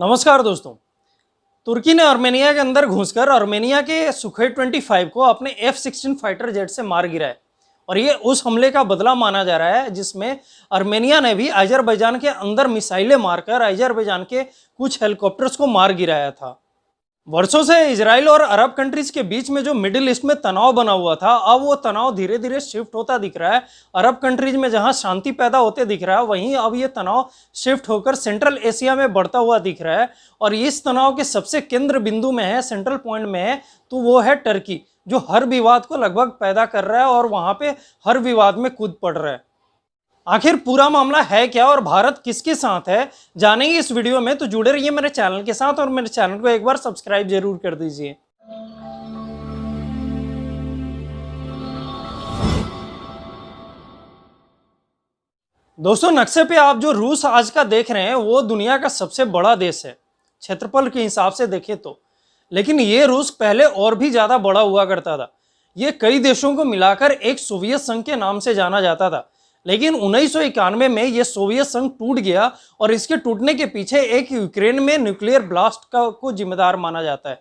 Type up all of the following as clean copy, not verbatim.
नमस्कार दोस्तों। तुर्की ने आर्मेनिया के अंदर घुसकर आर्मेनिया के सुखोई 25 को अपने F-16 फाइटर जेट से मार गिराया और ये उस हमले का बदला माना जा रहा है जिसमें आर्मेनिया ने भी अजरबैजान के अंदर मिसाइलें मारकर अजरबैजान के कुछ हेलीकॉप्टर्स को मार गिराया था। वर्षों से इजराइल और अरब कंट्रीज के बीच में जो मिडिल ईस्ट में तनाव बना हुआ था, अब वो तनाव धीरे धीरे शिफ्ट होता दिख रहा है। अरब कंट्रीज में जहां शांति पैदा होते दिख रहा है, वहीं अब ये तनाव शिफ्ट होकर सेंट्रल एशिया में बढ़ता हुआ दिख रहा है और इस तनाव के सबसे केंद्र बिंदु में है, सेंट्रल पॉइंट में है, तो वो है टर्की, जो हर विवाद को लगभग पैदा कर रहा है और वहां पे हर विवाद में कूद पड़ रहा है। आखिर पूरा मामला है क्या और भारत किसके साथ है, जानेंगे इस वीडियो में। तो जुड़े रहिए मेरे चैनल के साथ और मेरे चैनल को एक बार सब्सक्राइब जरूर कर दीजिए। दोस्तों, नक्शे पे आप जो रूस आज का देख रहे हैं वो दुनिया का सबसे बड़ा देश है क्षेत्रफल के हिसाब से देखें तो, लेकिन ये रूस पहले और भी ज्यादा बड़ा हुआ करता था। ये कई देशों को मिलाकर एक सोवियत संघ के नाम से जाना जाता था, लेकिन 1991 में यह सोवियत संघ टूट गया और इसके टूटने के पीछे एक यूक्रेन में न्यूक्लियर ब्लास्ट को जिम्मेदार माना जाता है।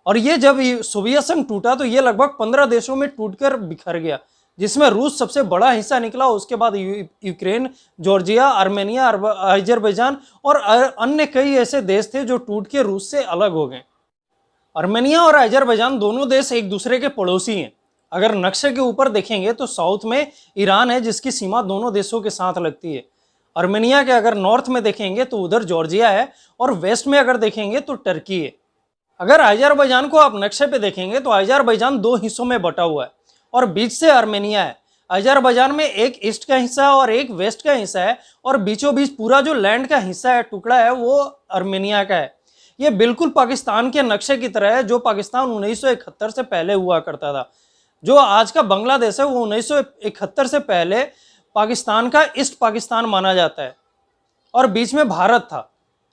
और ये जब सोवियत संघ टूटा तो ये लगभग 15 देशों में टूटकर बिखर गया, जिसमें रूस सबसे बड़ा हिस्सा निकला। उसके बाद यूक्रेन, जॉर्जिया, आर्मेनिया, अजरबैजान और अन्य कई ऐसे देश थे जो टूट के रूस से अलग हो गए। आर्मेनिया और अजरबैजान दोनों देश एक दूसरे के पड़ोसी हैं। अगर नक्शे के ऊपर देखेंगे तो साउथ में ईरान है जिसकी सीमा दोनों देशों के साथ लगती है। आर्मेनिया के अगर नॉर्थ में देखेंगे तो उधर जॉर्जिया है और वेस्ट में अगर देखेंगे तो टर्की है। अगर अजरबैजान को आप नक्शे पे देखेंगे तो अजरबैजान दो हिस्सों में बटा हुआ है और बीच से आर्मेनिया है। अजरबैजान में एक ईस्ट का हिस्सा और एक वेस्ट का हिस्सा है और बीचों बीच पूरा जो लैंड का हिस्सा है, टुकड़ा है, वो आर्मेनिया का है। ये बिल्कुल पाकिस्तान के नक्शे की तरह है, जो पाकिस्तान 1971 से पहले हुआ करता था। जो आज का बांग्लादेश है वो 1971 से पहले पाकिस्तान का ईस्ट पाकिस्तान माना जाता है और बीच में भारत था।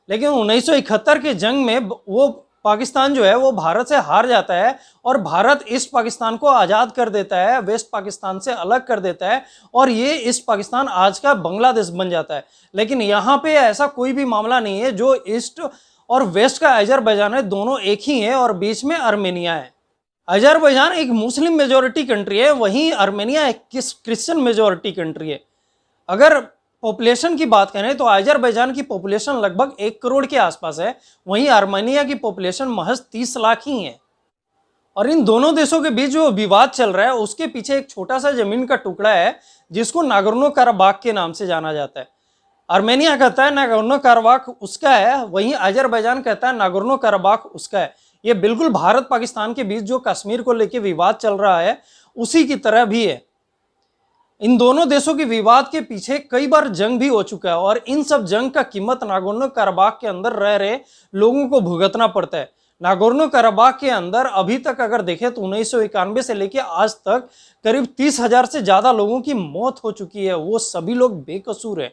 लेकिन 1971 के जंग में वो पाकिस्तान जो है वो भारत से हार जाता है और भारत ईस्ट पाकिस्तान को आज़ाद कर देता है, वेस्ट पाकिस्तान से अलग कर देता है और ये ईस्ट पाकिस्तान आज का बांग्लादेश बन जाता है। लेकिन यहाँ पे ऐसा कोई भी मामला नहीं है। जो ईस्ट और वेस्ट का अजरबैजान है, दोनों एक ही है और बीच में आर्मेनिया है। अजरबैजान एक मुस्लिम मेजोरिटी कंट्री है, वहीं आर्मेनिया एक क्रिश्चियन मेजोरिटी कंट्री है। अगर पॉपुलेशन की बात करें तो अजरबैजान की पॉपुलेशन लगभग 1 करोड़ के आसपास है, वहीं आर्मेनिया की पॉपुलेशन महज 30 लाख ही है। और इन दोनों देशों के बीच जो विवाद चल रहा है उसके पीछे एक छोटा सा जमीन का टुकड़ा है जिसको नागोर्नो कराबाख के नाम से जाना जाता है। आर्मेनिया कहता है नागोर्नो कराबाख उसका है, वहीं अजरबैजान कहता है नागोर्नो कराबाख उसका है। ये बिल्कुल भारत पाकिस्तान के बीच जो कश्मीर को लेकर विवाद चल रहा है उसी की तरह भी है। इन दोनों देशों के विवाद के पीछे कई बार जंग भी हो चुका है और इन सब जंग का कीमत नागोर्नो कराबाख के अंदर रह रहे लोगों को भुगतना पड़ता है। नागोर्नो कराबाख के अंदर अभी तक अगर देखें तो 1991 से लेकर आज तक करीब 30,000 से ज्यादा लोगों की मौत हो चुकी है। वो सभी लोग बेकसूर है।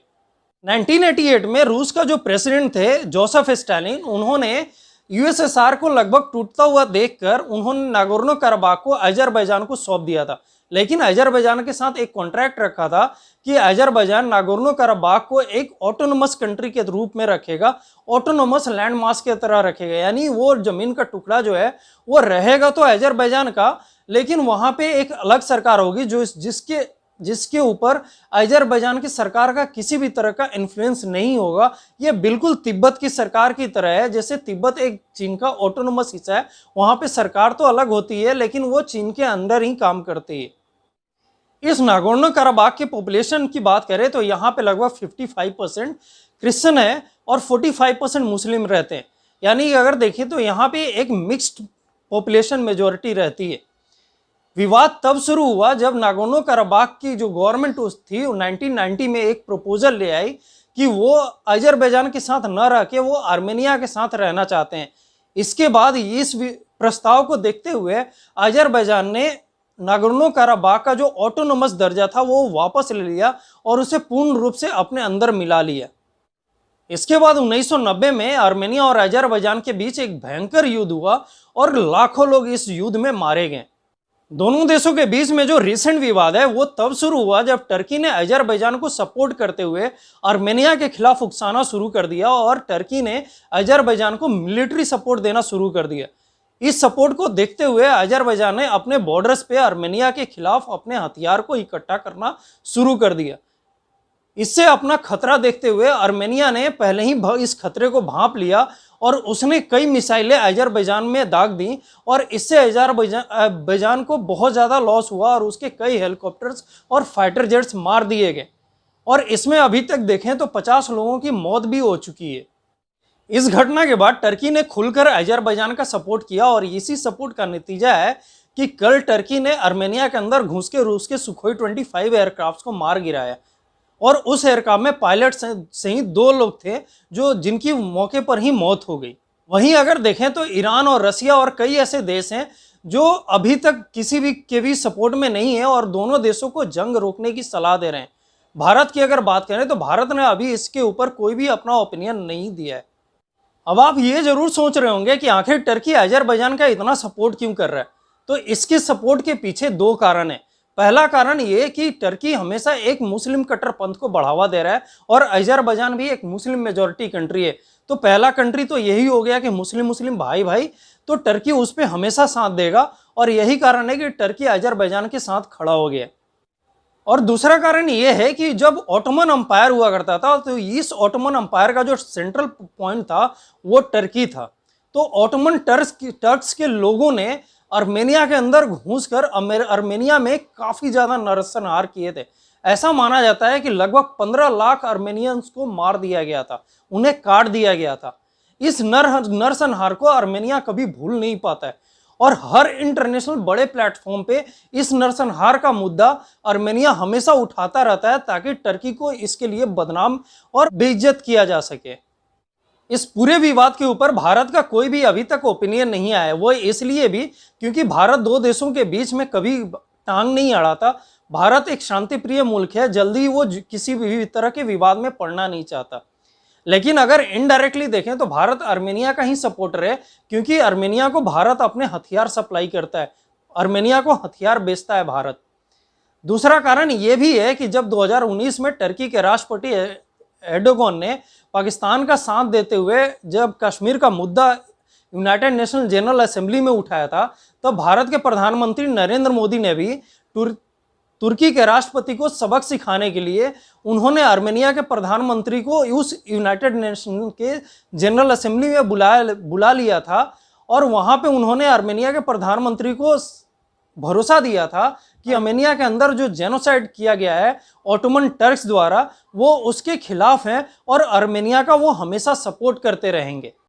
1988 में रूस का जो प्रेसिडेंट थे जोसेफ स्टालिन, उन्होंने यूएसएसआर को लगभग टूटता हुआ देखकर उन्होंने नागोर्नो कराबाख को अजरबैजान को सौंप दिया था। लेकिन अजरबैजान के साथ एक कॉन्ट्रैक्ट रखा था कि अजरबैजान नागोर्नो कराबाख को एक ऑटोनोमस कंट्री के रूप में रखेगा, ऑटोनोमस लैंड मास के तरह रखेगा। यानी वो जमीन का टुकड़ा जो है वो रहेगा तो अजरबैजान का, लेकिन वहां पे एक अलग सरकार होगी जो जिसके ऊपर अजरबैजान की सरकार का किसी भी तरह का इन्फ्लुएंस नहीं होगा। ये बिल्कुल तिब्बत की सरकार की तरह है। जैसे तिब्बत एक चीन का ऑटोनोमस हिस्सा है, वहां पे सरकार तो अलग होती है लेकिन वो चीन के अंदर ही काम करती है। इस नागोर्नो कराबाख की पॉपुलेशन की बात करें तो यहाँ पे लगभग 55% क्रिश्चियन है और 45% मुस्लिम रहते हैं। यानी अगर देखें तो यहाँ पे एक मिक्स्ड पॉपुलेशन मेजोरिटी रहती है। विवाद तब शुरू हुआ जब नागोर्नो कराबाख की जो गवर्नमेंट थी 1990 में एक प्रपोजल ले आई कि वो अजरबैजान के साथ न रह के वो आर्मेनिया के साथ रहना चाहते हैं। इसके बाद इस प्रस्ताव को देखते हुए अजरबैजान ने नागोर्नो कराबाख का जो ऑटोनोमस दर्जा था वो वापस ले लिया और उसे पूर्ण रूप से अपने अंदर मिला लिया। इसके बाद 1990 में आर्मेनिया और अजरबैजान के बीच एक भयंकर युद्ध हुआ और लाखों लोग इस युद्ध में मारे गए। दोनों देशों के बीच में जो रिसेंट विवाद है वो तब शुरू हुआ जब टर्की ने अजरबैजान को सपोर्ट करते हुए आर्मेनिया के खिलाफ उकसाना शुरू कर दिया और टर्की ने अजरबैजान को मिलिट्री सपोर्ट देना शुरू कर दिया। इस सपोर्ट को देखते हुए अजरबैजान ने अपने बॉर्डर्स पे आर्मेनिया के खिलाफ अपने हथियार को इकट्ठा करना शुरू कर दिया। इससे अपना खतरा देखते हुए आर्मेनिया ने पहले ही इस खतरे को भांप लिया और उसने कई मिसाइलें अजरबैजान में दाग दी और इससे अजरबैजान को बहुत ज़्यादा लॉस हुआ और उसके कई हेलीकॉप्टर्स और फाइटर जेट्स मार दिए गए और इसमें अभी तक देखें तो 50 लोगों की मौत भी हो चुकी है। इस घटना के बाद टर्की ने खुलकर अजरबैजान का सपोर्ट किया और इसी सपोर्ट का नतीजा है कि कल टर्की ने आर्मेनिया के अंदर घुस के रूस के सुखोई 25 एयरक्राफ्ट को मार गिराया और उस एयरक्राफ्ट में पायलट से ही 2 लोग थे जो जिनकी मौके पर ही मौत हो गई। वहीं अगर देखें तो ईरान और रसिया और कई ऐसे देश हैं जो अभी तक किसी भी के भी सपोर्ट में नहीं है और दोनों देशों को जंग रोकने की सलाह दे रहे हैं। भारत की अगर बात करें तो भारत ने अभी इसके ऊपर कोई भी अपना ओपिनियन नहीं दिया है। अब आप ये जरूर सोच रहे होंगे कि आखिर टर्की अजरबैजान का इतना सपोर्ट क्यों कर रहा है। तो इसके सपोर्ट के पीछे 2 कारण है। पहला कारण ये कि टर्की हमेशा एक मुस्लिम कट्टरपंथ को बढ़ावा दे रहा है और अजरबैजान भी एक मुस्लिम मेजॉरिटी कंट्री है। तो पहला कंट्री तो यही हो गया कि मुस्लिम मुस्लिम भाई भाई, तो टर्की उस पर हमेशा साथ देगा और यही कारण है कि टर्की अजरबैजान के साथ खड़ा हो गया। और दूसरा कारण ये है कि जब ऑटोमन अंपायर हुआ करता था तो इस ऑटोमन अंपायर का जो सेंट्रल पॉइंट था वो टर्की था। तो ऑटोमन टर्क्स के लोगों ने आर्मेनिया के अंदर घुसकर आर्मेनिया में काफ़ी ज़्यादा नरसंहार किए थे। ऐसा माना जाता है कि लगभग 15 लाख आर्मेनियंस को मार दिया गया था, उन्हें काट दिया गया था। इस नरसंहार को आर्मेनिया कभी भूल नहीं पाता है और हर इंटरनेशनल बड़े प्लेटफॉर्म पे इस नरसंहार का मुद्दा आर्मेनिया हमेशा उठाता रहता है ताकि टर्की को इसके लिए बदनाम और बेइज्जत किया जा सके। इस पूरे विवाद के ऊपर भारत का कोई भी अभी तक ओपिनियन नहीं आया है। वो इसलिए भी क्योंकि भारत 2 देशों के बीच में कभी टांग नहीं अड़ाता। भारत एक शांतिप्रिय मुल्क है, जल्दी वो किसी भी तरह के विवाद में पड़ना नहीं चाहता। लेकिन अगर इनडायरेक्टली देखें तो भारत आर्मेनिया का ही सपोर्टर है क्योंकि आर्मेनिया को भारत अपने हथियार सप्लाई करता है, आर्मेनिया को हथियार बेचता है भारत। दूसरा कारण ये भी है कि जब 2019 में टर्की के राष्ट्रपति एर्डोगन ने पाकिस्तान का साथ देते हुए जब कश्मीर का मुद्दा यूनाइटेड नेशन जनरल असेंबली में उठाया था, तब भारत के प्रधानमंत्री नरेंद्र मोदी ने भी तुर्की के राष्ट्रपति को सबक सिखाने के लिए उन्होंने आर्मेनिया के प्रधानमंत्री को उस यूनाइटेड नेशन के जनरल असेंबली में बुला लिया था और वहाँ पे उन्होंने आर्मेनिया के प्रधानमंत्री को भरोसा दिया था कि आर्मेनिया के अंदर जो जेनोसाइड किया गया है ऑटोमन टर्क्स द्वारा वो उसके खिलाफ हैं और आर्मेनिया का वो हमेशा सपोर्ट करते रहेंगे।